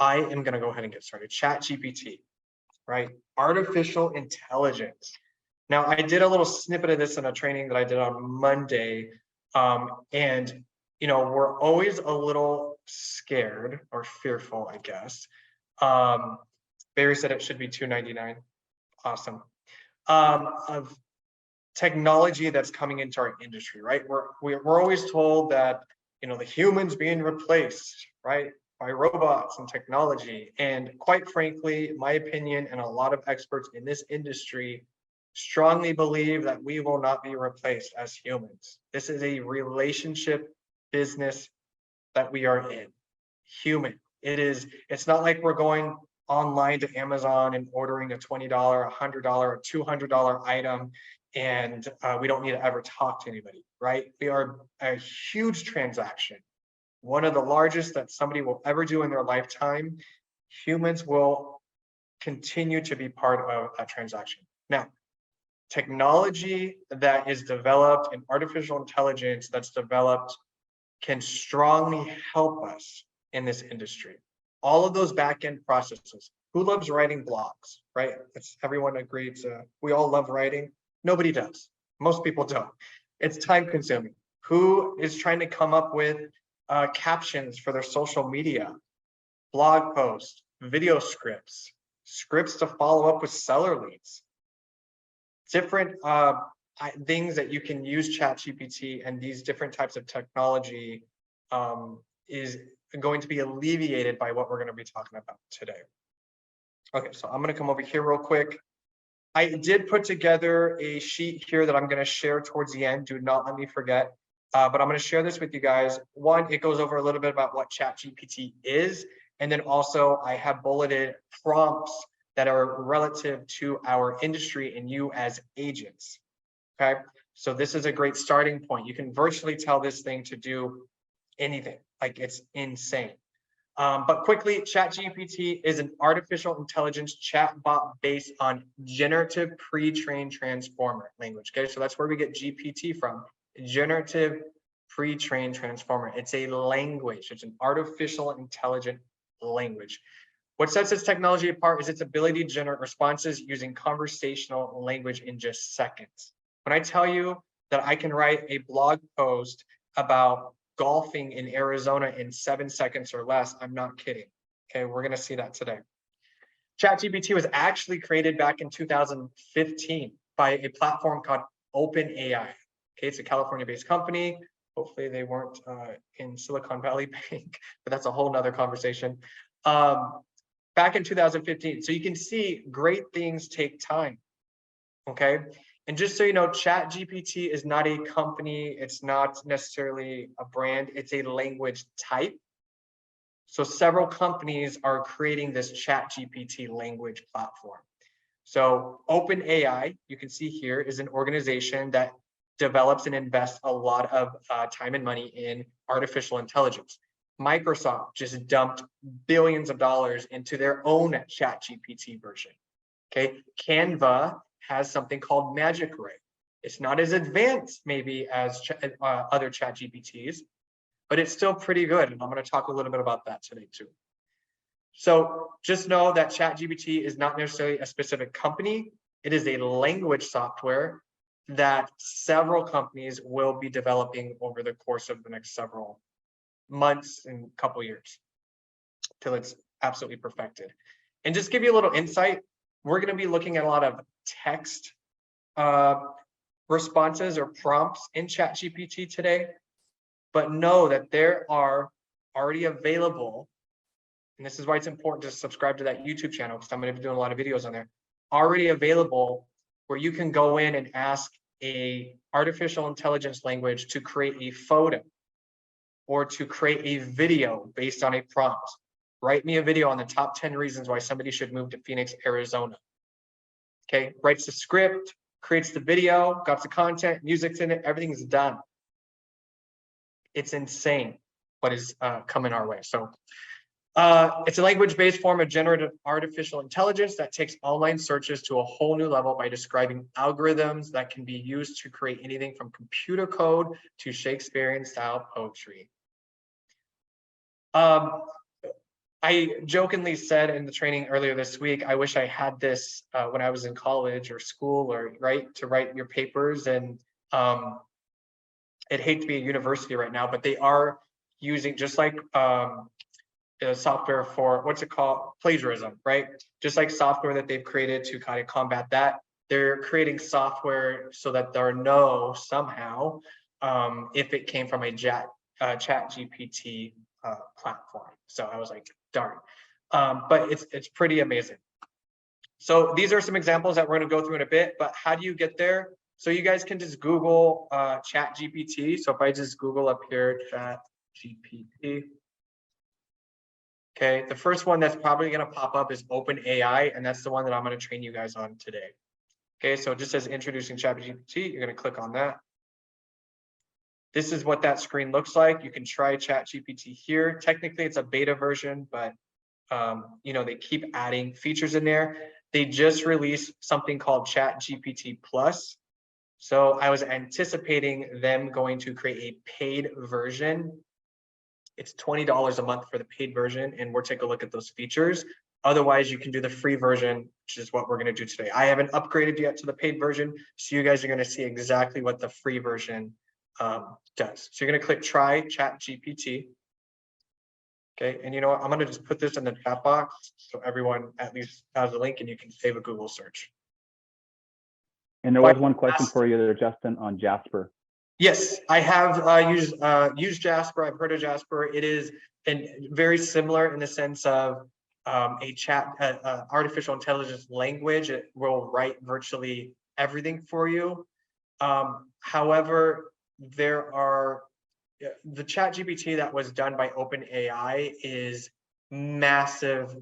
I am going to go ahead and get started. ChatGPT, right? Artificial intelligence. Now, I did a little snippet of this in a training that I did on Monday. And, we're always a little scared or fearful, I guess. Barry said it should be $2.99. Awesome. Of technology that's coming into our industry, right? We're always told that, the humans being replaced, right, by robots and technology. And quite frankly, my opinion and a lot of experts in this industry strongly believe that we will not be replaced as humans. This is a relationship business that we are in. Human. It's not like we're going online to Amazon and ordering a $20, $100, or $200 item, and we don't need to ever talk to anybody, right? We are a huge transaction, one of the largest that somebody will ever do in their lifetime. Humans will continue to be part of that transaction. Now, technology that is developed and artificial intelligence that's developed can strongly help us in this industry. All of those back-end processes. Who loves writing blogs, right? Everyone agrees. We all love writing. Nobody does. Most people don't. It's time consuming. Who is trying to come up with captions for their social media, blog posts, video scripts to follow up with seller leads, different things that you can use ChatGPT and these different types of technology is going to be alleviated by what we're going to be talking about today. Okay, so I'm going to come over here real quick. I did put together a sheet here that I'm going to share towards the end. Do not let me forget. But I'm going to share this with you guys. One, it goes over a little bit about what ChatGPT is. And then also I have bulleted prompts that are relative to our industry and you as agents. Okay, so this is a great starting point. You can virtually tell this thing to do anything. Like, it's insane. But quickly, ChatGPT is an artificial intelligence chatbot based on generative pre-trained transformer language. Okay, so that's where we get GPT from. Generative pre-trained transformer. It's a language. It's an artificial intelligent language. What sets this technology apart is its ability to generate responses using conversational language in just seconds. When I tell you that I can write a blog post about golfing in Arizona in 7 seconds or less, I'm not kidding. Okay, we're going to see that today. ChatGPT was actually created back in 2015 by a platform called OpenAI. Okay, it's a California-based company. Hopefully they weren't in Silicon Valley Bank, but that's a whole nother conversation. Back in 2015. So you can see great things take time. Okay. And just so you know, ChatGPT is not a company. It's not necessarily a brand. It's a language type. So several companies are creating this ChatGPT language platform. So OpenAI, you can see here, is an organization that develops and invests a lot of time and money in artificial intelligence. Microsoft just dumped billions of dollars into their own ChatGPT version. Okay, Canva has something called Magic Ray. It's not as advanced maybe as other ChatGPTs, but it's still pretty good. And I'm going to talk a little bit about that today too. So just know that ChatGPT is not necessarily a specific company. It is a language software that several companies will be developing over the course of the next several months and couple years till it's absolutely perfected. And just give you a little insight, we're going to be looking at a lot of text responses or prompts in ChatGPT today, but know that there are already available, and this is why it's important to subscribe to that YouTube channel because I'm going to be doing a lot of videos on there, already available where you can go in and ask a artificial intelligence language to create a photo or to create a video based on a prompt. Write me a video on the top 10 reasons why somebody should move to Phoenix, Arizona. Okay, writes the script, creates the video, got the content, music's in it, everything's done. It's insane what is coming our way. So it's a language-based form of generative artificial intelligence that takes online searches to a whole new level by describing algorithms that can be used to create anything from computer code to Shakespearean style poetry. I jokingly said in the training earlier this week, I wish I had this when I was in college or school, or to write your papers. And I'd hate to be a university right now, but they are using, just like software for, what's it called, plagiarism, right? Just like software that they've created to kind of combat that, they're creating software so that there know somehow if it came from a ChatGPT platform. So I was like, darn. But it's pretty amazing. So these are some examples that we're going to go through in a bit, but how do you get there? So you guys can just Google ChatGPT. So if I just Google up here, ChatGPT. Okay, the first one that's probably going to pop up is OpenAI, and that's the one that I'm going to train you guys on today. Okay, so it just says introducing ChatGPT. You're going to click on that. This is what that screen looks like. You can try ChatGPT here. Technically, it's a beta version, but you know, they keep adding features in there. They just released something called ChatGPT Plus. So I was anticipating them going to create a paid version. It's $20 a month for the paid version, and we'll take a look at those features. Otherwise, you can do the free version, which is what we're going to do today. I haven't upgraded yet to the paid version, so you guys are going to see exactly what the free version does. So you're going to click try ChatGPT. Okay, and you know what? I'm going to just put this in the chat box so everyone at least has a link and you can save a Google search. And there was one question for you there, Justin, on Jasper. Yes, I have used Jasper. I've heard of Jasper. It is very similar in the sense of a artificial intelligence language. It will write virtually everything for you. However, there are the ChatGPT that was done by OpenAI is massive.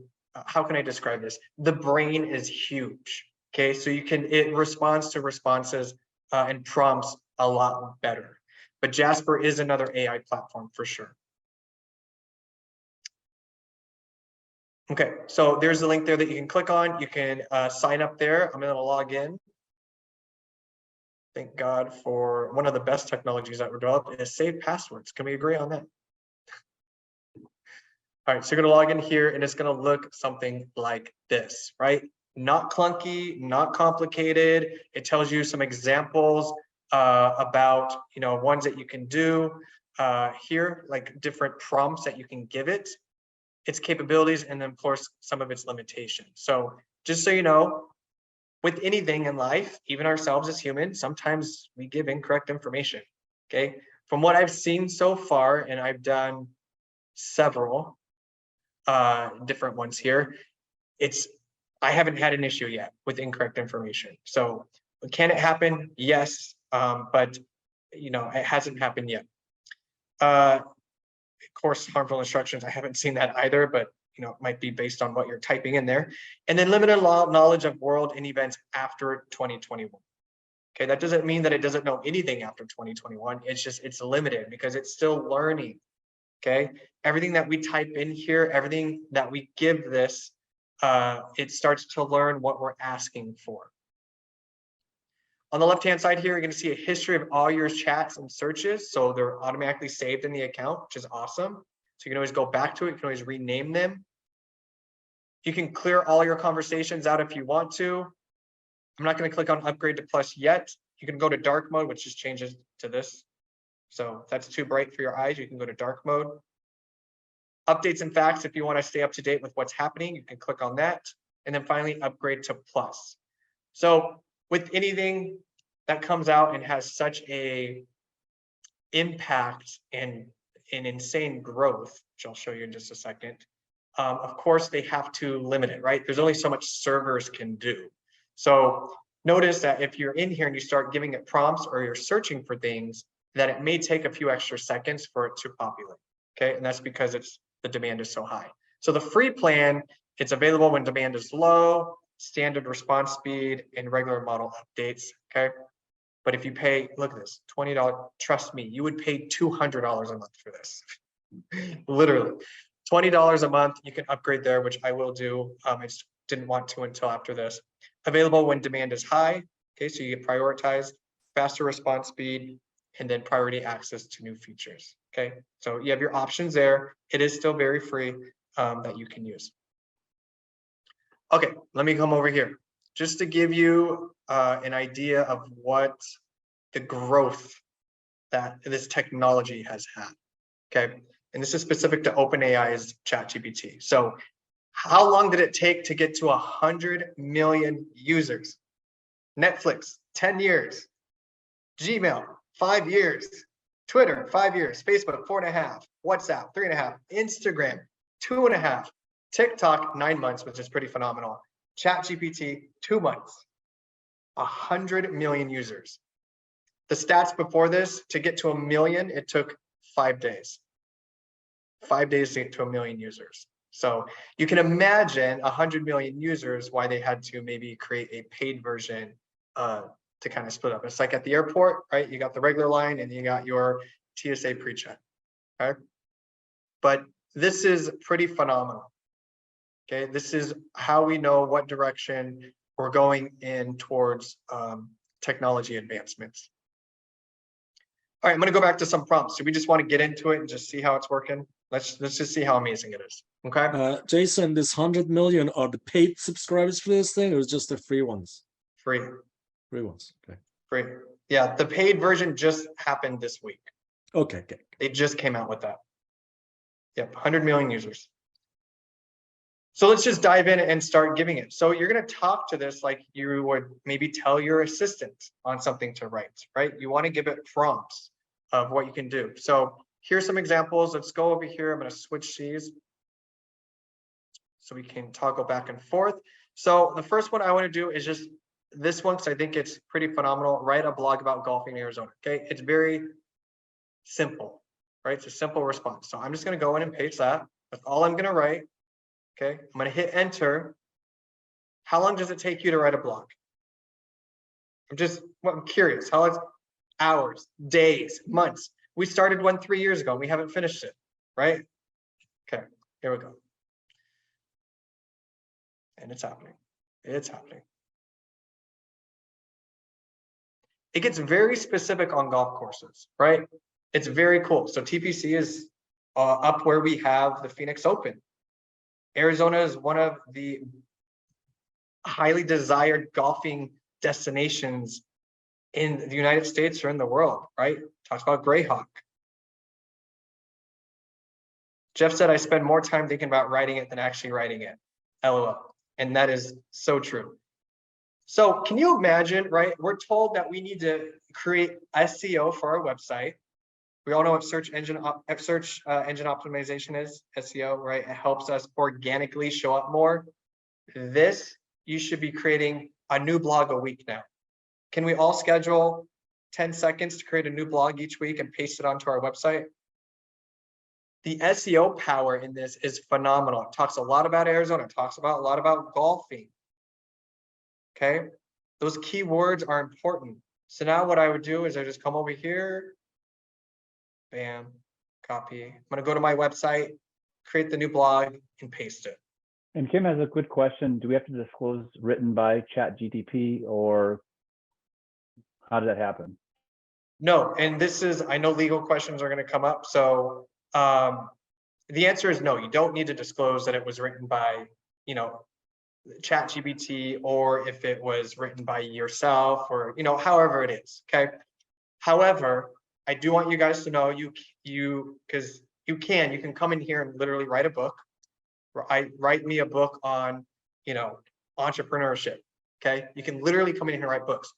How can I describe this? The brain is huge. Okay, so it responds to responses and prompts a lot better. But Jasper is another AI platform for sure. Okay, so there's the link there that you can click on. You can sign up there. I'm going to log in. Thank God for one of the best technologies that were developed is save passwords. Can we agree on that? All right, so you're going to log in here and it's going to look something like this, right? Not clunky, not complicated. It tells you some examples about, you know, ones that you can do here, like different prompts that you can give it, its capabilities, and then of course some of its limitations. So just so you know, with anything in life, even ourselves as humans, sometimes we give incorrect information. Okay, from what I've seen so far, and I've done several different ones here, I haven't had an issue yet with incorrect information. So can it happen? Yes, but you know, it hasn't happened yet. Of course, harmful instructions, I haven't seen that either, but you know, it might be based on what you're typing in there. And then limited knowledge of world and events after 2021. Okay, that doesn't mean that it doesn't know anything after 2021. It's just, it's limited because it's still learning. Okay, everything that we type in here, everything that we give this, it starts to learn what we're asking for. On the left-hand side here, you're going to see a history of all your chats and searches. So they're automatically saved in the account, which is awesome. So you can always go back to it. You can always rename them. You can clear all your conversations out if you want to. I'm not going to click on upgrade to plus yet. You can go to dark mode, which just changes to this. So if that's too bright for your eyes, you can go to dark mode. Updates and facts, if you want to stay up to date with what's happening, you can click on that. And then finally, upgrade to plus. So with anything that comes out and has such a impact and an insane growth, which I'll show you in just a second, of course, they have to limit it, right? There's only so much servers can do. So notice that if you're in here and you start giving it prompts or you're searching for things, that it may take a few extra seconds for it to populate, okay? And that's because the demand is so high. So the free plan, it's available when demand is low, standard response speed, and regular model updates, okay? But if you pay, look at this, $20, trust me, you would pay $200 a month for this, literally. $20 a month, you can upgrade there, which I will do. I just didn't want to until after this. Available when demand is high, okay, so you get prioritized, faster response speed, and then priority access to new features, okay? So you have your options there. It is still very free, that you can use. Okay, let me come over here just to give you an idea of what the growth that this technology has had. Okay, and this is specific to OpenAI's ChatGPT. So how long did it take to get to 100 million users? Netflix, 10 years. Gmail, 5 years. Twitter, 5 years. Facebook, 4.5. WhatsApp, 3.5. Instagram, 2.5. TikTok, 9 months, which is pretty phenomenal. ChatGPT, 2 months. 100 million users. The stats before this, to get to 1 million, it took 5 days. 5 days to get to 1 million users. So you can imagine 100 million users, why they had to maybe create a paid version to kind of split up. It's like at the airport, right? You got the regular line and you got your TSA pre-check, right? But this is pretty phenomenal. Okay, this is how we know what direction we're going in towards technology advancements. All right, I'm going to go back to some prompts. So we just want to get into it and just see how it's working. Let's just see how amazing it is. Okay. Jason, this 100 million are the paid subscribers for this thing, or is just the free ones? Free. Free ones. Okay. Free. Yeah, the paid version just happened this week. Okay. Okay. They just came out with that. Yep, 100 million users. So let's just dive in and start giving it. So you're going to talk to this like you would maybe tell your assistant on something to write, right? You want to give it prompts of what you can do. So here's some examples. Let's go over here. I'm going to switch these so we can toggle back and forth. So the first one I want to do is just this one, because I think it's pretty phenomenal. Write a blog about golfing in Arizona. Okay, it's very simple, right? It's a simple response. So I'm just going to go in and paste that. That's all I'm going to write. Okay, I'm going to hit enter. How long does it take you to write a blog? I'm curious. How long? Hours, days, months. We started one 3 years ago and we haven't finished it, right? Okay, here we go. And it's happening. It's happening. It gets very specific on golf courses, right? It's very cool. So TPC is up where we have the Phoenix Open. Arizona is one of the highly desired golfing destinations in the United States or in the world, right? Talks about Greyhawk. Jeff said, I spend more time thinking about writing it than actually writing it. LOL. And that is so true. So can you imagine, right? We're told that we need to create SEO for our website. We all know what search engine optimization is, SEO, right? It helps us organically show up more. This, you should be creating a new blog a week now. Can we all schedule 10 seconds to create a new blog each week and paste it onto our website? The SEO power in this is phenomenal. It talks a lot about Arizona. It talks about a lot about golfing. Okay, those keywords are important. So now what I would do is I just come over here, bam, copy. I'm going to go to my website, create the new blog, and paste it. And Kim has a good question. Do we have to disclose written by ChatGPT, or how did that happen? No, and this is, I know legal questions are going to come up. So the answer is no, you don't need to disclose that it was written by, ChatGPT, or if it was written by yourself, or, however it is. Okay. However, I do want you guys to know because you can come in here and literally write a book. Write me a book on, entrepreneurship. Okay. You can literally come in here and write books.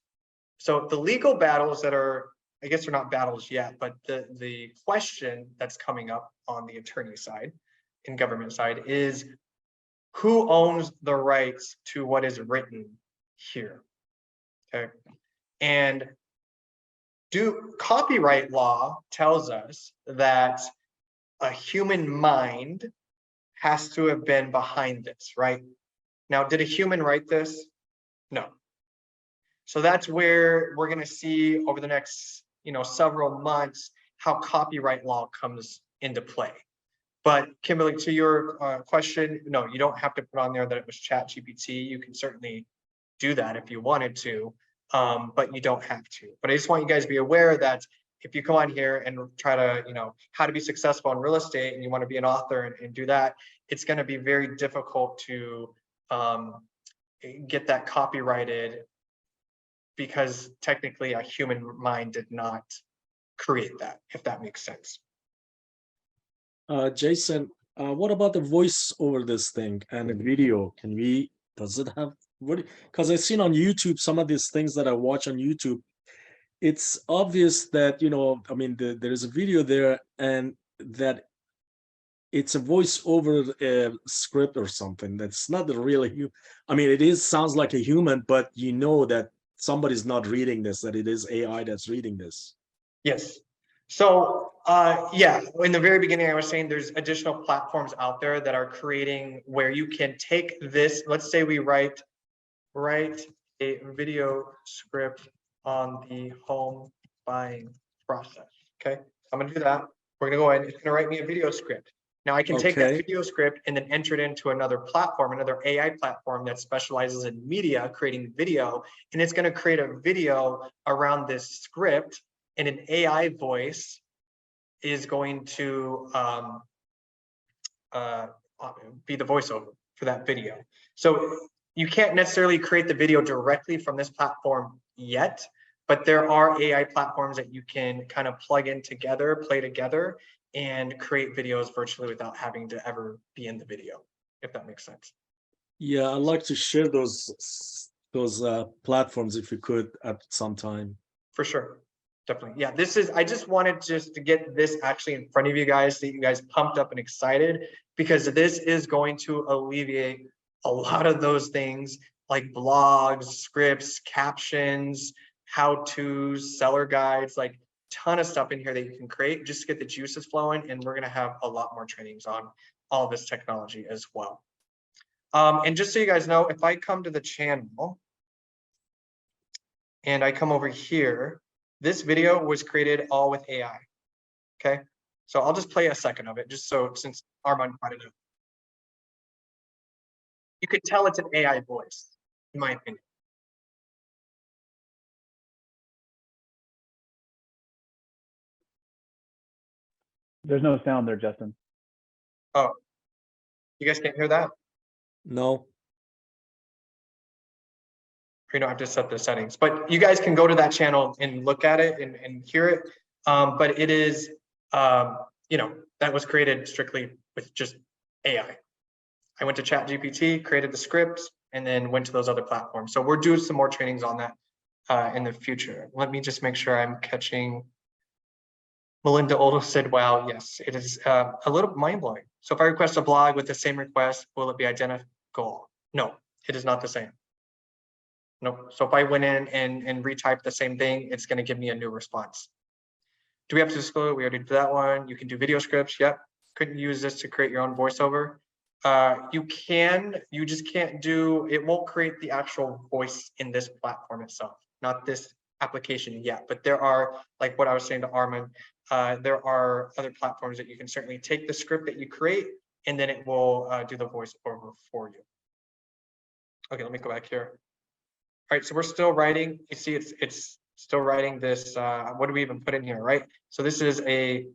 So the legal battles that are, I guess they're not battles yet, but the question that's coming up on the attorney side and government side is, who owns the rights to what is written here? Okay. And copyright law tells us that a human mind has to have been behind this, right? Now, did a human write this? No. So that's where we're going to see over the next, several months how copyright law comes into play. But Kimberly, to your question, no, you don't have to put on there that it was ChatGPT. You can certainly do that if you wanted to, but you don't have to. But I just want you guys to be aware that if you come on here and try to, how to be successful in real estate and you want to be an author and do that, it's going to be very difficult to get that copyrighted because technically a human mind did not create that, if that makes sense. Jason, what about the voice over this thing and the video? Does it have what? Because I've seen on YouTube some of these things that I watch on YouTube. It's obvious that, I mean, there is a video there and that it's a voice over script or something. That's not the real I mean, sounds like a human, but you know that somebody's not reading this, that it is AI that's reading this. Yes. So yeah, in the very beginning, I was saying there's additional platforms out there that are creating where you can take this, let's say we write a video script on the home buying process. Okay, I'm gonna do that. We're gonna go in, it's gonna write me a video script. Now I can take that video script and then enter it into another platform, another AI platform that specializes in media, creating video, and it's gonna create a video around this script, and an AI voice is going to be the voiceover for that video. So you can't necessarily create the video directly from this platform yet, but there are AI platforms that you can kind of plug in together, play together, and create videos virtually without having to ever be in the video, if that makes sense. Yeah, I'd like to share those platforms if you could at some time. For sure. Definitely. Yeah, I just wanted to get this actually in front of you guys, so you guys pumped up and excited, because this is going to alleviate a lot of those things like blogs, scripts, captions, how-tos, seller guides, like ton of stuff in here that you can create just to get the juices flowing. And we're going to have a lot more trainings on all this technology as well. And just so you guys know, if I come to the channel and I come over here, this video was created all with AI. Okay, so I'll just play a second of it, just so since Armand brought it up. You could tell it's an AI voice, in my opinion. There's no sound there, Justin. Oh, you guys can't hear that? No. You don't have to set the settings, but you guys can go to that channel and look at it and hear it. But it is, that was created strictly with just AI. I went to ChatGPT, created the scripts, and then went to those other platforms. So we're doing some more trainings on that in the future. Let me just make sure I'm catching. Melinda Oldo said, wow, yes, it is a little mind-blowing. So if I request a blog with the same request, will it be identical? No, it is not the same. Nope. So if I went in and retyped the same thing, it's going to give me a new response. Do we have to disclose? We already did that one. You can do video scripts. Yep. Couldn't use this to create your own voiceover. You just can't do, it won't create the actual voice in this platform itself, not this application yet. But there are, like what I was saying to Armin, there are other platforms that you can certainly take the script that you create and then it will do the voiceover for you. Okay, let me go back here. All right, so we're still writing. You see, it's still writing this. What do we even put in here, right? So this is a,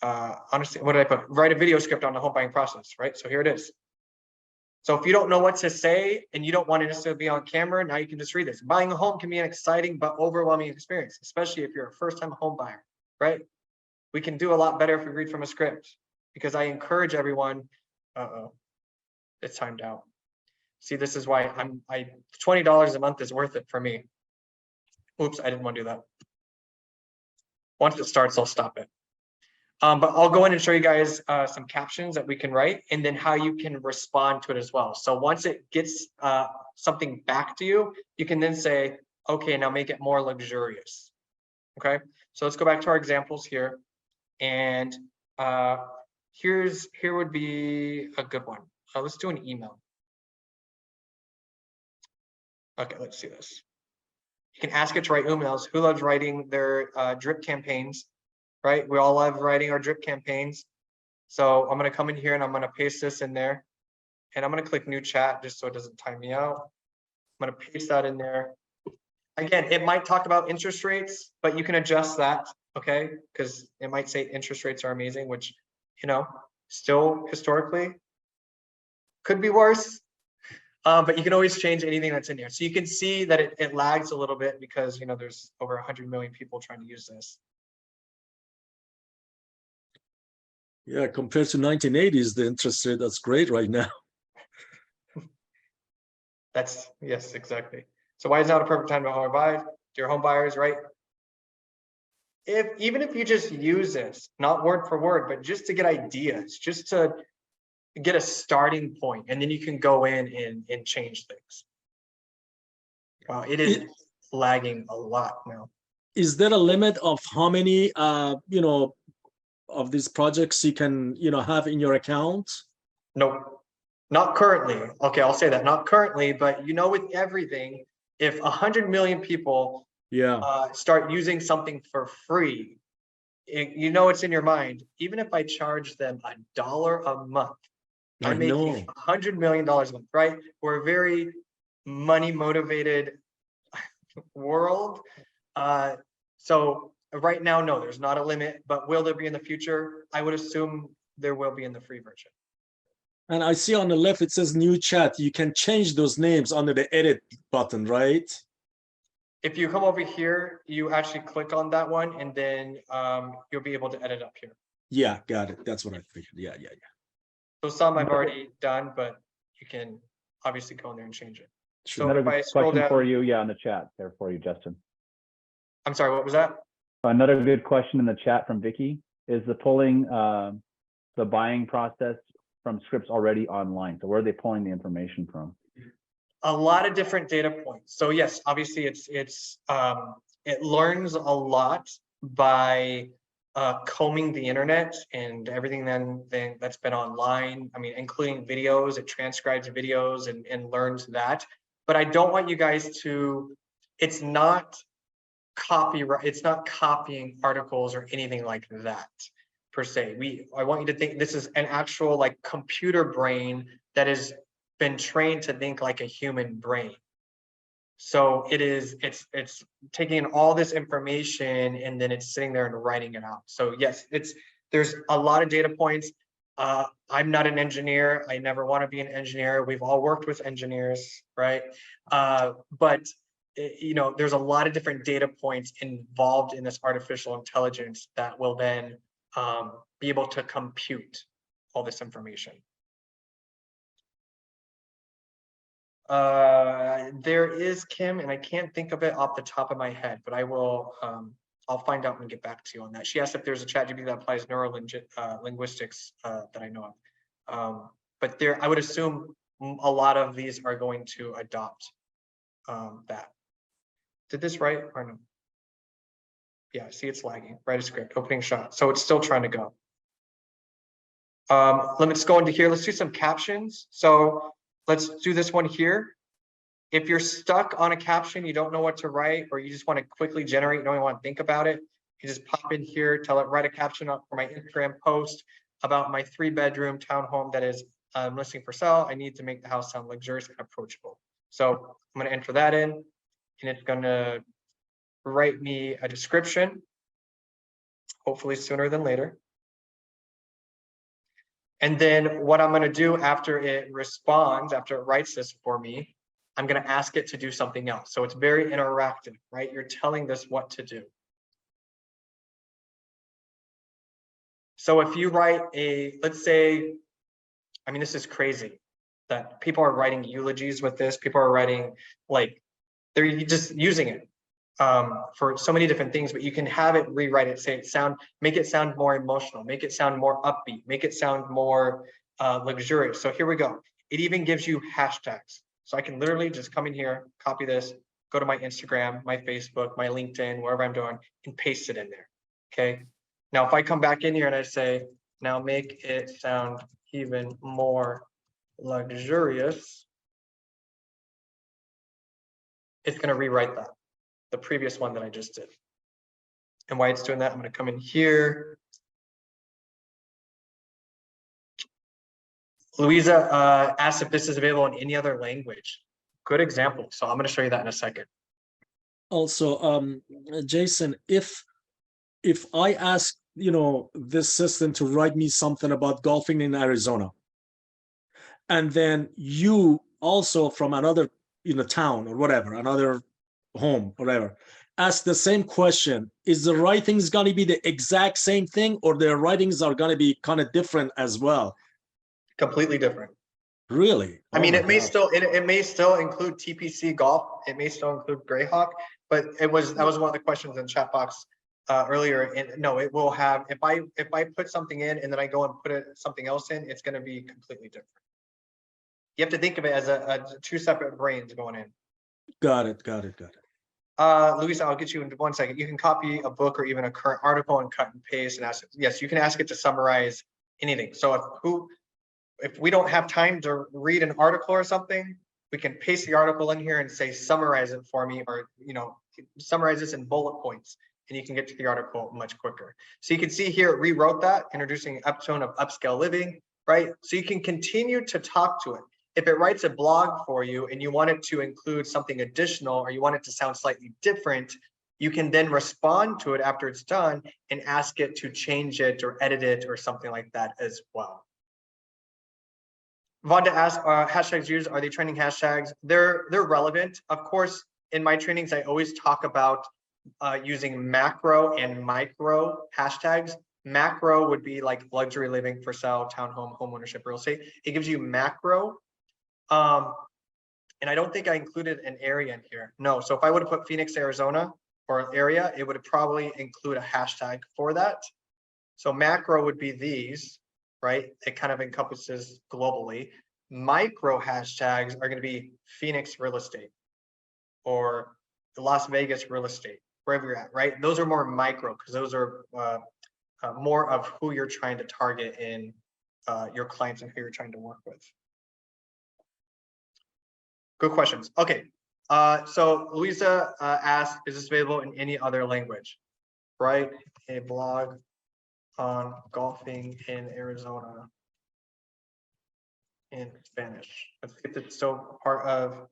honestly, what did I put? Write a video script on the home buying process, right? So here it is. So if you don't know what to say and you don't want to necessarily be on camera, now you can just read this. Buying a home can be an exciting but overwhelming experience, especially if you're a first-time home buyer, right? We can do a lot better if we read from a script, because I encourage everyone. It's timed out. See, this is why $20 a month is worth it for me. Oops, I didn't want to do that. Once it starts, I'll stop it. But I'll go in and show you guys some captions that we can write and then how you can respond to it as well. So once it gets something back to you, you can then say, okay, now make it more luxurious. Okay, so let's go back to our examples here. And here would be a good one. Let's do an email. Okay, let's see this. You can ask it to write emails. Who loves writing their drip campaigns, right? We all love writing our drip campaigns. So I'm going to come in here and I'm going to paste this in there. And I'm going to click new chat just so it doesn't time me out. I'm going to paste that in there. Again, it might talk about interest rates, but you can adjust that. okay? Because it might say interest rates are amazing, which, you know, still historically could be worse. But you can always change anything that's in here. So you can see that it lags a little bit because, you know, there's over 100 million people trying to use this. Yeah, compared to 1980s, the interest rate, that's great right now. That's, yes, exactly. So why is now the perfect time to buy? Dear home buyers, right? Even if you just use this, not word for word, but just to get ideas, just to get a starting point, and then you can go in and change things. Wow, it is lagging a lot now. Is there a limit of how many, you know, of these projects you can, you know, have in your account? Nope, not currently. Okay, I'll say that, not currently, but you know, with everything, if 100 million people Yeah, start using something for free, you know it's in your mind. Even if I charge them $1 a month, I I'm making know. $100 million a month, right? We're a very money motivated world. So right now, no, there's not a limit, but will there be in the future? I would assume there will be in the free version. And I see on the left, it says new chat. You can change those names under the edit button, right? If you come over here, you actually click on that one, and then you'll be able to edit up here. Yeah, got it. That's what I figured. Yeah. So some I've already done, but you can obviously go in there and change it. Sure. So Another if I good scroll question down, for you, yeah, in the chat there for you, Justin. I'm sorry, what was that? Another good question in the chat from Vicky is the pulling the buying process from scripts already online. So where are they pulling the information from? A lot of different data points. So yes, obviously it learns a lot by combing the internet and everything then that's been online. I mean, including videos, it transcribes videos and learns that. But I don't want you guys to, it's not copyright, it's not copying articles or anything like that per se. I want you to think this is an actual like computer brain that has been trained to think like a human brain. So it's taking all this information and then it's sitting there and writing it out. So yes, there's a lot of data points. I'm not an engineer. I never want to be an engineer. We've all worked with engineers, right? But you know, there's a lot of different data points involved in this artificial intelligence that will then be able to compute all this information. There is, Kim, and I can't think of it off the top of my head, but I will, I'll find out and get back to you on that. She asked if there's a ChatGPT that applies linguistics that I know of. But I would assume a lot of these are going to adopt that. Did this right or no? Yeah, see, it's lagging. Write a script, opening shot. So it's still trying to go. Let's go into here. Let's do some captions. So let's do this one here. If you're stuck on a caption, you don't know what to write, or you just want to quickly generate, you don't even want to think about it, you just pop in here, tell it, write a caption up for my Instagram post about my 3-bedroom townhome that is listing for sale. I need to make the house sound luxurious and approachable. So I'm going to enter that in, and it's going to write me a description, hopefully sooner than later. And then what I'm going to do after it responds, after it writes this for me, I'm going to ask it to do something else. So it's very interactive, right? You're telling this what to do. So if you write let's say, I mean, this is crazy that people are writing eulogies with this. People are writing, like, they're just using it for so many different things, but you can have it rewrite it, make it sound more emotional, make it sound more upbeat, make it sound more luxurious. So here we go. It even gives you hashtags. So I can literally just come in here, copy this, go to my Instagram, my Facebook, my LinkedIn, wherever I'm doing, and paste it in there. Okay. Now, if I come back in here and I say, now make it sound even more luxurious, it's going to rewrite that, the previous one that I just did. And why it's doing that, I'm going to come in here. Louisa asked if this is available in any other language. Good example. So I'm going to show you that in a second. Also, Jason, if if I ask, this system to write me something about golfing in Arizona, and then you also from another, town or whatever, another home, whatever, ask the same question, is the writings going to be the exact same thing, or their writings are going to be kind of different as well? Completely different. Really? I mean, my it may gosh. still it may still include TPC golf. It may still include Greyhawk, but that was one of the questions in chat box earlier. And no, it will have, if I put something in and then I go and put something else in, it's going to be completely different. You have to think of it as a two separate brains going in. Got it. Luisa, I'll get you in 1 second. You can copy a book or even a current article and cut and paste and ask it. Yes, you can ask it to summarize anything. So if we don't have time to read an article or something, we can paste the article in here and say, summarize it for me, or, summarize this in bullet points, and you can get to the article much quicker. So you can see here, it rewrote that, introducing uptone of upscale living, right? So you can continue to talk to it. If it writes a blog for you and you want it to include something additional, or you want it to sound slightly different, you can then respond to it after it's done and ask it to change it or edit it or something like that as well. Vonda asked, hashtags used, are they trending hashtags? They're relevant. Of course, in my trainings, I always talk about using macro and micro hashtags. Macro would be like luxury living, for sale, townhome, home ownership, real estate. It gives you macro. And I don't think I included an area in here. No, so if I would have put Phoenix, Arizona, or an area, it would have probably include a hashtag for that. So macro would be these, right? It kind of encompasses globally. Micro hashtags are going to be Phoenix real estate or Las Vegas real estate, wherever you're at, right? Those are more micro because those are more of who you're trying to target in your clients and who you're trying to work with. Good questions. Okay, so Louisa asked, is this available in any other language? Write a blog on golfing in Arizona in Spanish. Let's see if it's still part of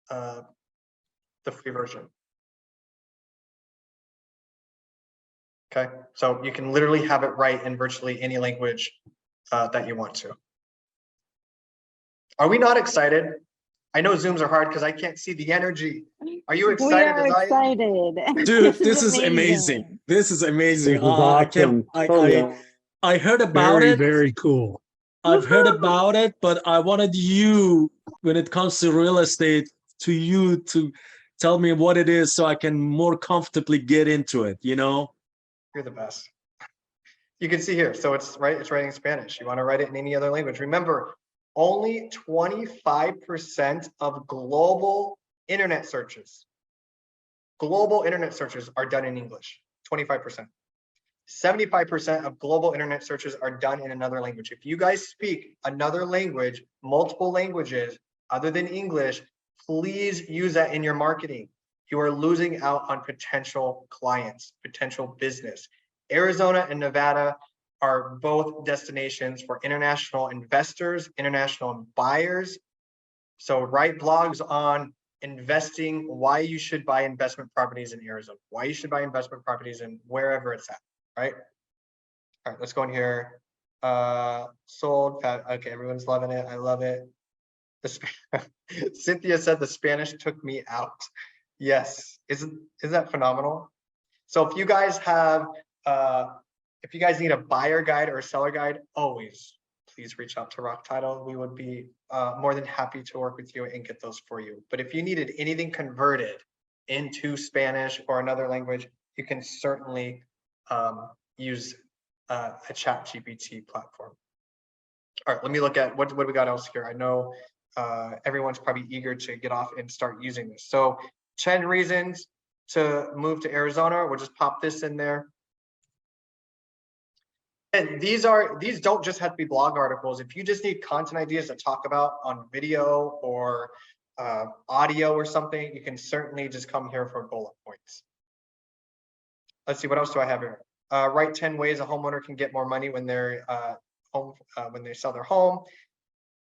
the free version. Okay, so you can literally have it write in virtually any language that you want to. Are we not excited? I know Zooms are hard because I can't see the energy. Are you excited? We are excited. Dude, this is amazing. This is amazing. This is awesome. I heard about it. Very cool. I've heard about it, but I wanted you, when it comes to real estate, to tell me what it is so I can more comfortably get into it, You're the best. You can see here, so it's writing in Spanish. You want to write it in any other language. Remember, only 25% of global internet searches are done in English, 25%. 75% of global internet searches are done in another language. If you guys speak another language, multiple languages other than English, please use that in your marketing. You are losing out on potential clients, potential business. Arizona and Nevada are both destinations for international investors, international buyers. So write blogs on investing, why you should buy investment properties in Arizona, why you should buy investment properties in wherever it's at, right? All right, let's go in here. Sold, okay, everyone's loving it. I love it. Cynthia said the Spanish took me out. Yes, isn't that phenomenal? So if you guys have, if you guys need a buyer guide or a seller guide, always please reach out to Rock Title. We would be more than happy to work with you and get those for you. But if you needed anything converted into Spanish or another language, you can certainly use a ChatGPT platform. All right, let me look at what we got else here. I know everyone's probably eager to get off and start using this. So 10 reasons to move to Arizona. We'll just pop this in there. And these don't just have to be blog articles. If you just need content ideas to talk about on video or audio or something, you can certainly just come here for bullet points. Let's see, what else do I have here? Write 10 ways a homeowner can get more money when they're when they sell their home.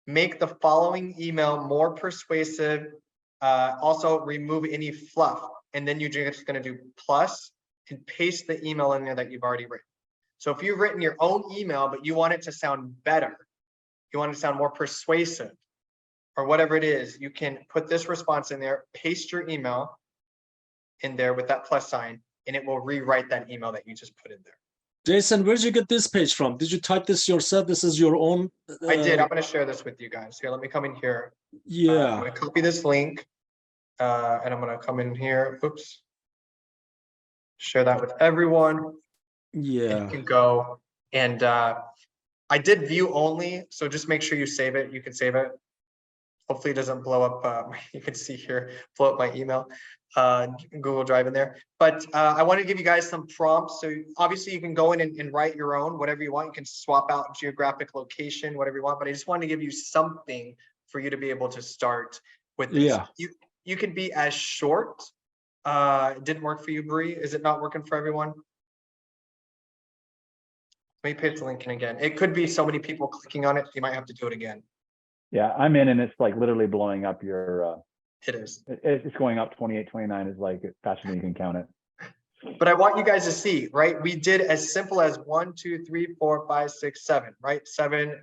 Make the following email more persuasive. Also remove any fluff. And then you're just going to do plus and paste the email in there that you've already written. So if you've written your own email, but you want it to sound better, you want it to sound more persuasive, or whatever it is, you can put this response in there, paste your email in there with that plus sign, and it will rewrite that email that you just put in there. Jason, where did you get this page from? Did you type this yourself? This is your own? I did. I'm going to share this with you guys. Here, let me come in here. I'm Yeah. going to copy this link, and I'm going to come in here. Oops. Share that with everyone. And Yeah. you can go. And I did view only, so just make sure you save it. You can save it. Hopefully it doesn't blow up. You can see here, blow up my email, Google Drive in there. But I want to give you guys some prompts. So obviously you can go in and write your own, whatever you want. You can swap out geographic location, whatever you want. But I just wanted to give you something for you to be able to start with this. Yeah. You can be as short. It didn't work for you, Bree. Is it not working for everyone? Let me paste the link in again. It could be so many people clicking on it. You might have to do it again. Yeah, I'm in and it's like literally blowing up your, It is. it's going up 28, 29 is like faster than you can count it. But I want you guys to see, right? We did as simple as 1, 2, 3, 4, 5, 6, 7, right? 7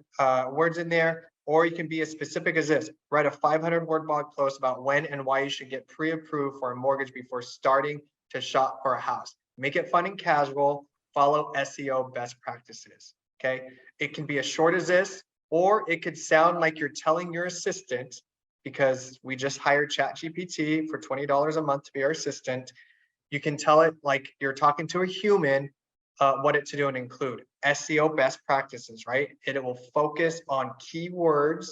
words in there, or you can be as specific as this. Write a 500-word blog post about when and why you should get pre-approved for a mortgage before starting to shop for a house. Make it fun and casual. Follow SEO best practices, okay? It can be as short as this, or it could sound like you're telling your assistant, because we just hired ChatGPT for $20 a month to be our assistant. You can tell it like you're talking to a human, what it to do and include. SEO best practices, right? It will focus on keywords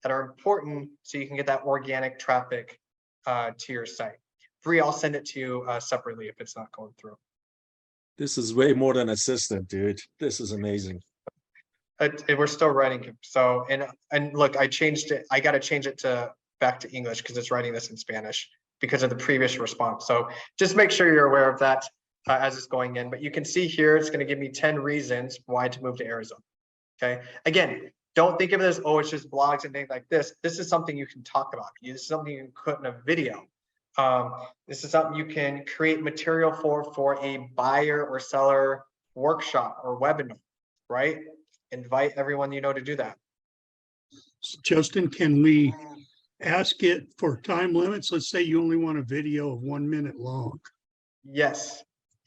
that are important so you can get that organic traffic to your site. Bree, I'll send it to you separately if it's not going through. This is way more than assistant, dude. This is amazing. We're still writing. So, and look, I changed it. I got to change it to back to English because it's writing this in Spanish because of the previous response. So just make sure you're aware of that as it's going in. But you can see here, it's going to give me 10 reasons why to move to Arizona. Okay. Again, don't think of it as, oh, it's just blogs and things like this. This is something you can talk about. This is something you can put in a video. This is something you can create material for a buyer or seller workshop or webinar, right? Invite everyone you know to do that. Justin, can we ask it for time limits? Let's say you only want a video of 1 minute long. Yes.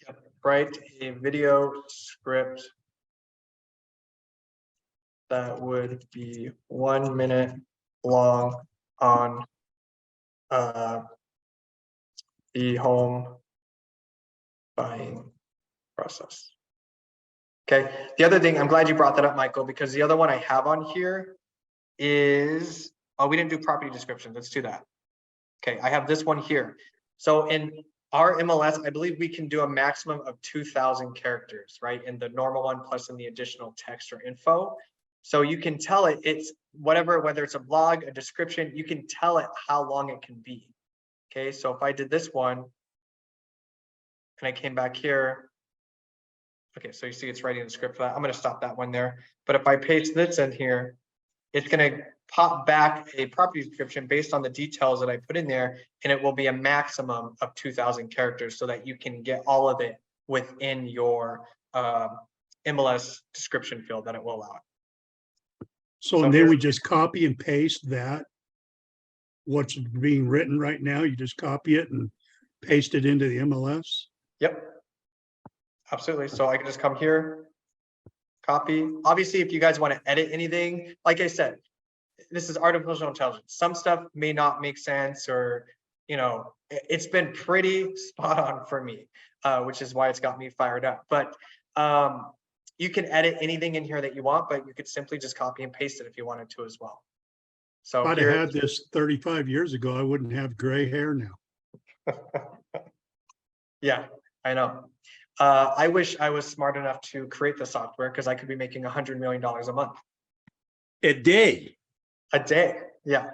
Yep. Write a video script that would be 1 minute long on the home buying process. Okay. The other thing, I'm glad you brought that up, Michael, because the other one I have on here is, oh, we didn't do property description. Let's do that. Okay. I have this one here. So in our MLS, I believe we can do a maximum of 2,000 characters, right? In the normal one, plus in the additional text or info. So you can tell it, it's whatever, whether it's a blog, a description, you can tell it how long it can be. Okay. So if I did this one and I came back here, okay, so you see it's writing the script for that. I'm going to stop that one there. But if I paste this in here, it's going to pop back a property description based on the details that I put in there, and it will be a maximum of 2,000 characters so that you can get all of it within your MLS description field that it will allow. So then we just copy and paste that, what's being written right now, you just copy it and paste it into the MLS? Yep, absolutely. So I can just come here, copy. Obviously, if you guys want to edit anything, like I said, this is artificial intelligence. Some stuff may not make sense, or, you know, it's been pretty spot on for me, which is why it's got me fired up. But you can edit anything in here that you want, but you could simply just copy and paste it if you wanted to as well. So If I'd have had this 35 years ago, I wouldn't have gray hair now. Yeah, I know. I wish I was smart enough to create the software, because I could be making $100 million a month. A day. A day. Yeah.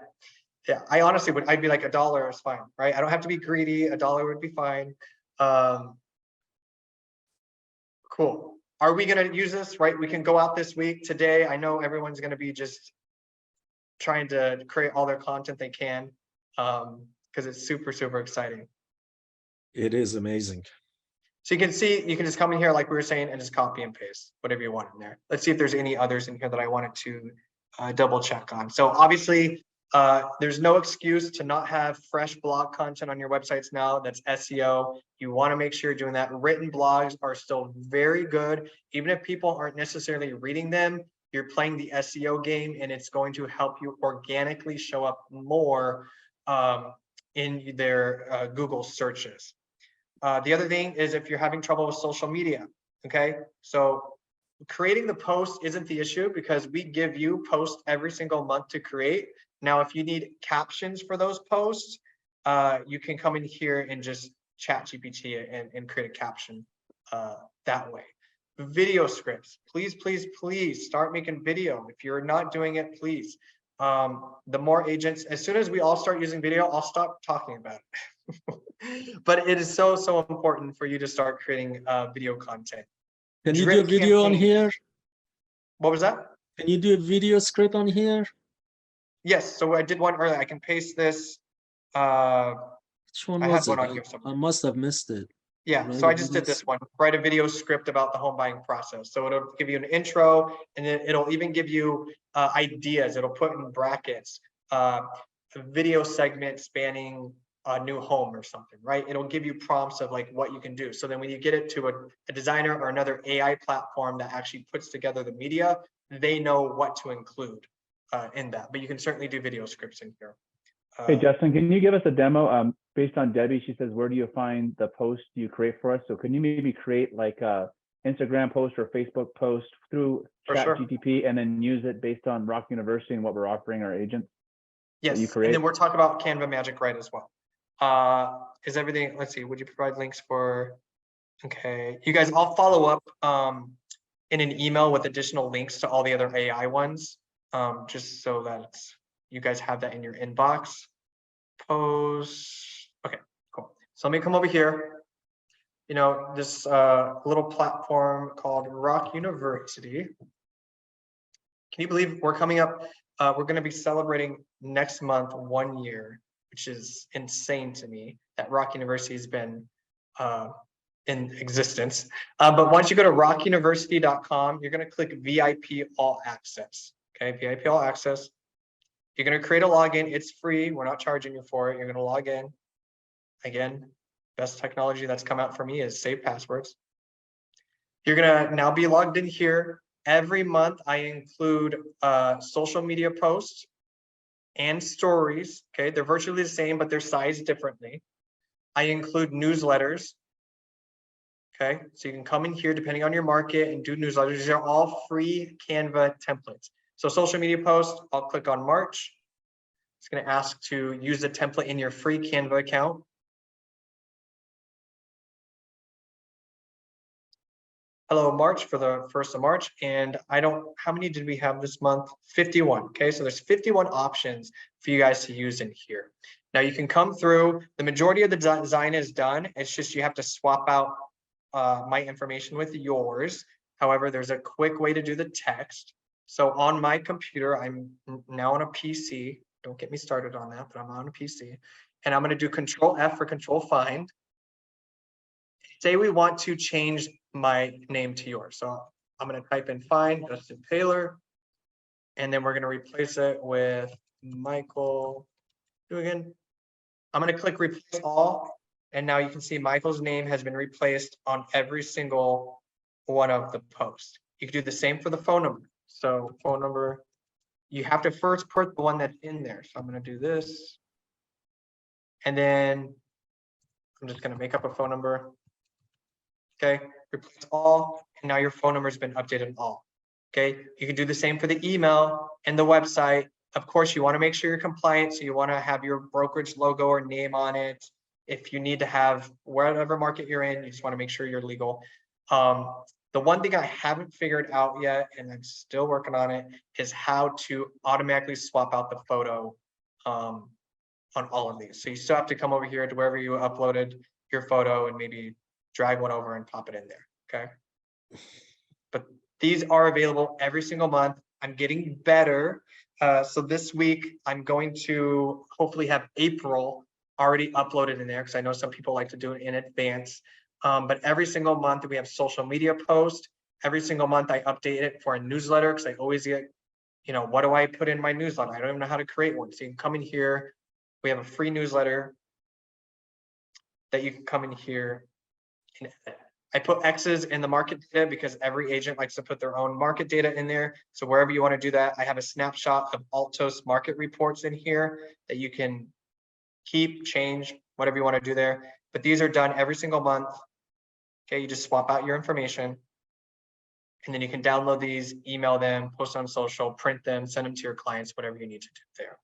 Yeah. I honestly would, I'd be like $1 is fine, right? I don't have to be greedy. $1 would be fine. Cool. Are we going to use this, right? We can go out this week today. I know everyone's going to be just trying to create all their content they can, because it's super, super exciting. It is amazing. So you can see, you can just come in here like we were saying and just copy and paste whatever you want in there. Let's see if there's any others in here that I wanted to double check on. So obviously, there's no excuse to not have fresh blog content on your websites now. That's SEO. You want to make sure you're doing that. Written blogs are still very good. Even if people aren't necessarily reading them, you're playing the SEO game and it's going to help you organically show up more in their Google searches. The other thing is if you're having trouble with social media, okay? So creating the post isn't the issue because we give you posts every single month to create. Now, if you need captions for those posts, you can come in here and just ChatGPT and create a caption that way. Video scripts, please, please, please start making video. If you're not doing it, please. The more agents, as soon as we all start using video, I'll stop talking about it. But it is so, so important for you to start creating video content. Can you do a video on here? What was that? Can you do a video script on here? Yes, so I did one earlier. I can paste this. Which one I was have one it? on here somewhere. I must have missed it. Yeah, Write so a I just did video this one, write a video script about the home buying process. So it'll give you an intro and then it'll even give you ideas. It'll put in brackets, a video segment spanning a new home or something, right? It'll give you prompts of like what you can do. So then when you get it to a designer or another AI platform that actually puts together the media, they know what to include in that. But you can certainly do video scripts in here. Hey, Justin, can you give us a demo based on Debbie? She says, where do you find the post you create for us? So can you maybe create like a Instagram post or Facebook post through ChatGPT and then use it based on Rock University and what we're offering our agents? Yes, and then we're talking about Canva Magic Write as well. Is everything, let's see, would you provide links for, okay. You guys, I'll follow up in an email with additional links to all the other AI ones, just so that you guys have that in your inbox. Post, okay, cool. So let me come over here. You know, this little platform called Rock University. Can you believe we're coming up, we're gonna be celebrating next month 1 year, which is insane to me that Rock University has been in existence. But once you go to rockuniversity.com, you're gonna click VIP All Access, okay, VIP All Access. You're going to create a login. It's free. We're not charging you for it. You're going to log in. Again, best technology that's come out for me is save passwords. You're going to now be logged in here. Every month, I include social media posts and stories. Okay, they're virtually the same, but they're sized differently. I include newsletters. Okay, so you can come in here depending on your market and do newsletters. These are all free Canva templates. So social media post, I'll click on March. It's going to ask to use the template in your free Canva account. Hello, March for the 1st of March. And how many did we have this month? 51. Okay, so there's 51 options for you guys to use in here. Now you can come through, the majority of the design is done. It's just you have to swap out my information with yours. However, there's a quick way to do the text. So on my computer, I'm now on a PC. Don't get me started on that, but I'm on a PC. And I'm going to do Control F for Control Find. Say we want to change my name to yours. So I'm going to type in Find Justin Taylor. And then we're going to replace it with Michael Dugan. I'm going to click Replace All. And now you can see Michael's name has been replaced on every single one of the posts. You can do the same for the phone number. So phone number, you have to first put the one that's in there. So I'm going to do this. And then I'm just going to make up a phone number. Okay, replace all. And now your phone number has been updated all. Okay, you can do the same for the email and the website. Of course, you want to make sure you're compliant. So you want to have your brokerage logo or name on it. If you need to have whatever market you're in, you just want to make sure you're legal. The one thing I haven't figured out yet, and I'm still working on it, is how to automatically swap out the photo on all of these. So you still have to come over here to wherever you uploaded your photo and maybe drag one over and pop it in there, okay? But these are available every single month. I'm getting better. So this week, I'm going to hopefully have April already uploaded in there because I know some people like to do it in advance. But every single month we have social media posts. Every single month I update it for a newsletter because I always get, what do I put in my newsletter? I don't even know how to create one. So you can come in here. We have a free newsletter that you can come in here and edit. I put X's in the market data because every agent likes to put their own market data in there. So wherever you want to do that, I have a snapshot of Altos market reports in here that you can keep, change, whatever you want to do there. But these are done every single month. Okay, you just swap out your information. And then you can download these, email them, post on social, print them, send them to your clients, whatever you need to do there.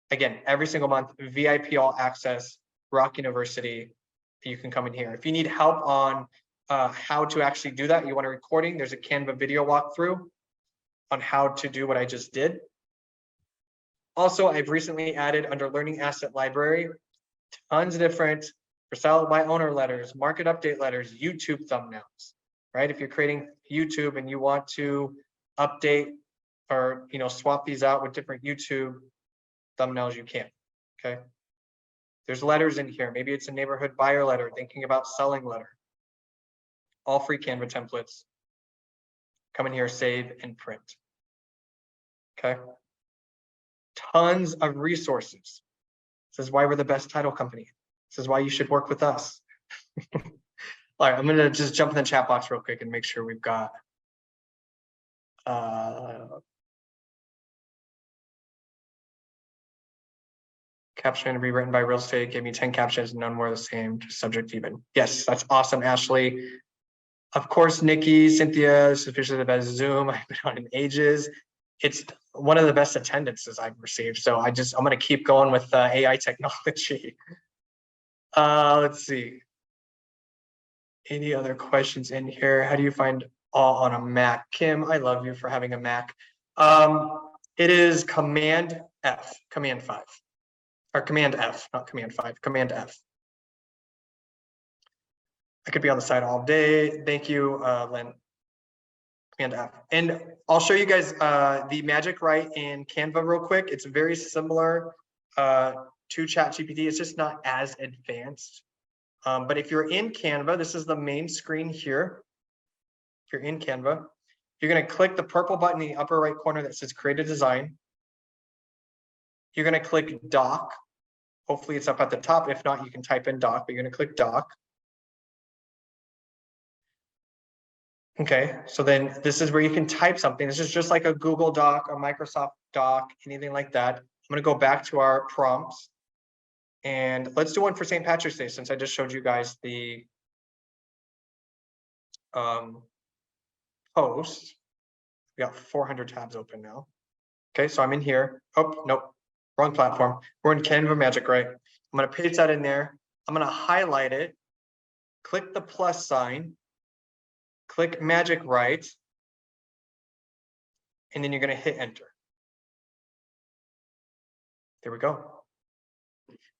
Again, every single month, VIP all access, Rock University. You can come in here. If you need help on how to actually do that, you want a recording, there's a Canva video walkthrough on how to do what I just did. Also, I've recently added under Learning Asset Library, tons of different for sale by owner letters, market update letters, YouTube thumbnails, right? If you're creating YouTube and you want to update or swap these out with different YouTube thumbnails, you can, okay? There's letters in here. Maybe it's a neighborhood buyer letter, thinking about selling letter. All free Canva templates. Come in here, save and print. Okay. Tons of resources. This is why we're the best title company. This is why you should work with us. All right, I'm gonna just jump in the chat box real quick and make sure we've got caption rewritten by real estate, gave me 10 captions, none more the same, just subject even. Yes, that's awesome, Ashley. Of course, Nikki, Cynthia, this is officially the best Zoom I've been on in ages. It's one of the best attendances I've received. So I'm gonna keep going with AI technology. Let's see. Any other questions in here? How do you find all on a Mac? Kim, I love you for having a Mac. It is Command F, Command 5. Or Command F, not Command 5, Command F. I could be on the site all day. Thank you, Lynn. Command F. And I'll show you guys the Magic Write in Canva real quick. It's very similar to ChatGPT. It's just not as advanced. But if you're in Canva, this is the main screen here. If you're in Canva, you're going to click the purple button in the upper right corner that says Create a Design. You're going to click Doc. Hopefully it's up at the top. If not, you can type in Doc, but you're going to click Doc. Okay, so then this is where you can type something. This is just like a Google Doc or Microsoft Doc, anything like that. I'm going to go back to our prompts. And let's do one for St. Patrick's Day, since I just showed you guys the post. We got 400 tabs open now. Okay, so I'm in here. Oh, nope, wrong platform. We're in Canva Magic, right? I'm going to paste that in there. I'm going to highlight it, click the plus sign, click Magic Write, and then you're going to hit enter. There we go.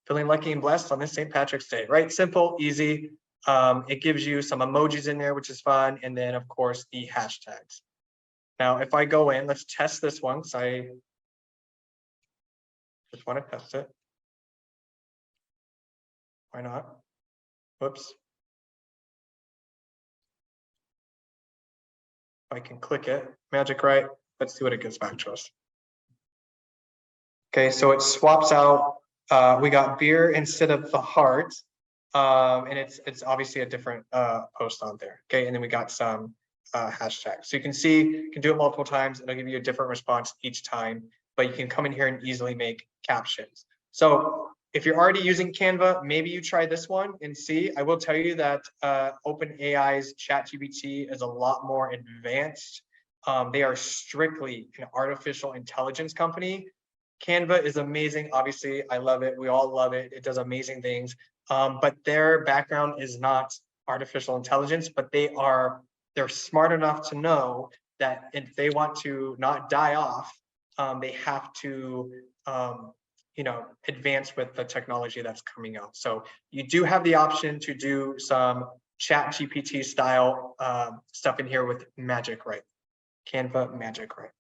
Feeling lucky and blessed on this St. Patrick's Day, right? Simple, easy. It gives you some emojis in there, which is fun. And then, of course, the hashtags. Now, if I go in, let's test this once. I just want to test it. Why not? Whoops. If I can click it, Magic Write. Let's see what it gives back to us. Okay, so it swaps out. We got beer instead of the heart. And it's obviously a different post on there. Okay, and then we got some hashtags. So you can see, you can do it multiple times. It'll give you a different response each time, but you can come in here and easily make captions. So if you're already using Canva, maybe you try this one and see. I will tell you that OpenAI's ChatGPT is a lot more advanced. They are strictly an artificial intelligence company. Canva is amazing. Obviously, I love it. We all love it. It does amazing things. But their background is not artificial intelligence, but they're smart enough to know that if they want to not die off, they have to advance with the technology that's coming out. So you do have the option to do some ChatGPT style stuff in here with Magic Write. Canva Magic Write.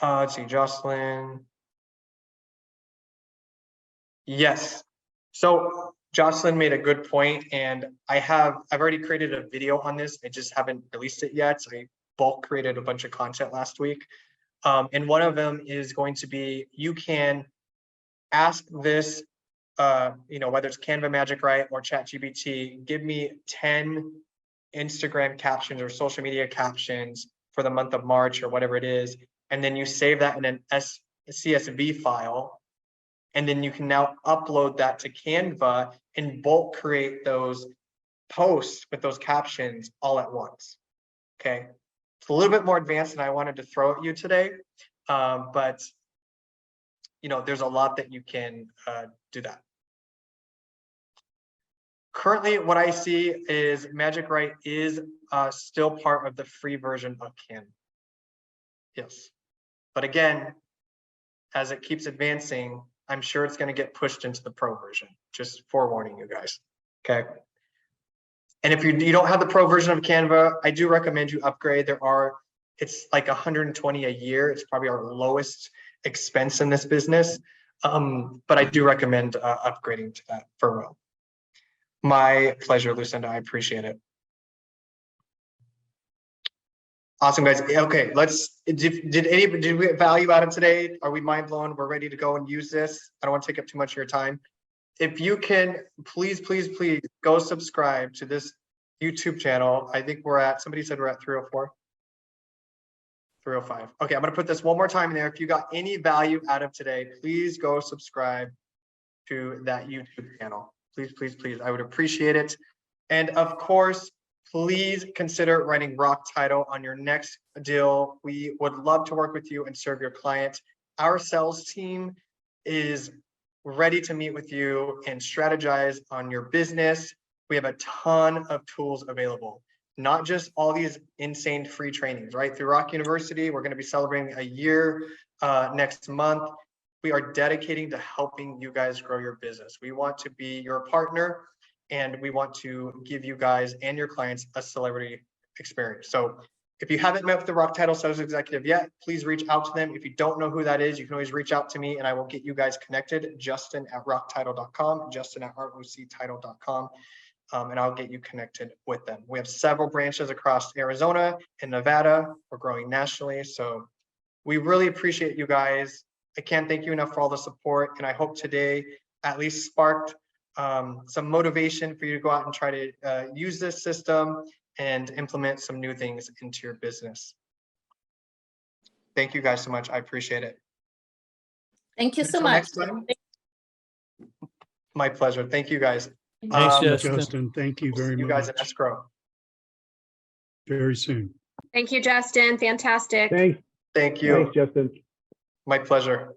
Let's see, Jocelyn. Yes, So Jocelyn made a good point, and I've already created a video on this. I just haven't released it yet. So I bulk created a bunch of content last week. And one of them is going to be, you can ask this, whether it's Canva Magic Write or ChatGPT, give me 10 Instagram captions or social media captions for the month of March or whatever it is. And then you save that in a CSV file. And then you can now upload that to Canva and bulk create those posts with those captions all at once. Okay. It's a little bit more advanced than I wanted to throw at you today. But there's a lot that you can do that. Currently, what I see is Magic Write is still part of the free version of Canva. Yes. But again, as it keeps advancing, I'm sure it's going to get pushed into the pro version. Just forewarning you guys. Okay. And if you don't have the pro version of Canva, I do recommend you upgrade. It's like 120 a year. It's probably our lowest expense in this business. But I do recommend upgrading to that for real. My pleasure, Lucinda. I appreciate it. Awesome, guys. Okay, did we get value out of today? Are we mind blown? We're ready to go and use this. I don't want to take up too much of your time. If you can, please go subscribe to this YouTube channel. I think somebody said we're at 304. 305. Okay, I'm gonna put this one more time in there. If you got any value out of today, please go subscribe to that YouTube channel. Please. I would appreciate it. And of course, please consider writing rock title on your next deal. We would love to work with you and serve your client. Our sales team is ready to meet with you and strategize on your business. We have a ton of tools available, not just all these insane free trainings, right? Through Rock University, we're going to be celebrating a year next month. We are dedicating to helping you guys grow your business. We want to be your partner, and we want to give you guys and your clients a celebrity experience. So if you haven't met with the Rock Title Sales Executive yet, please reach out to them. If you don't know who that is, you can always reach out to me and I will get you guys connected. Justin@rocktitle.com, Justin@roctitle.com, and I'll get you connected with them. We have several branches across Arizona and Nevada. We're growing nationally. So we really appreciate you guys. I can't thank you enough for all the support. And I hope today at least sparked some motivation for you to go out and try to use this system and implement some new things into your business. Thank you guys so much. I appreciate it. Thank you so Until much. next time. My pleasure. Thank you guys. Thanks, Justin, thank you very See you guys in much. escrow. Very soon. Thank you, Justin. Fantastic. Thanks. Thank you. Thanks, Justin. My pleasure.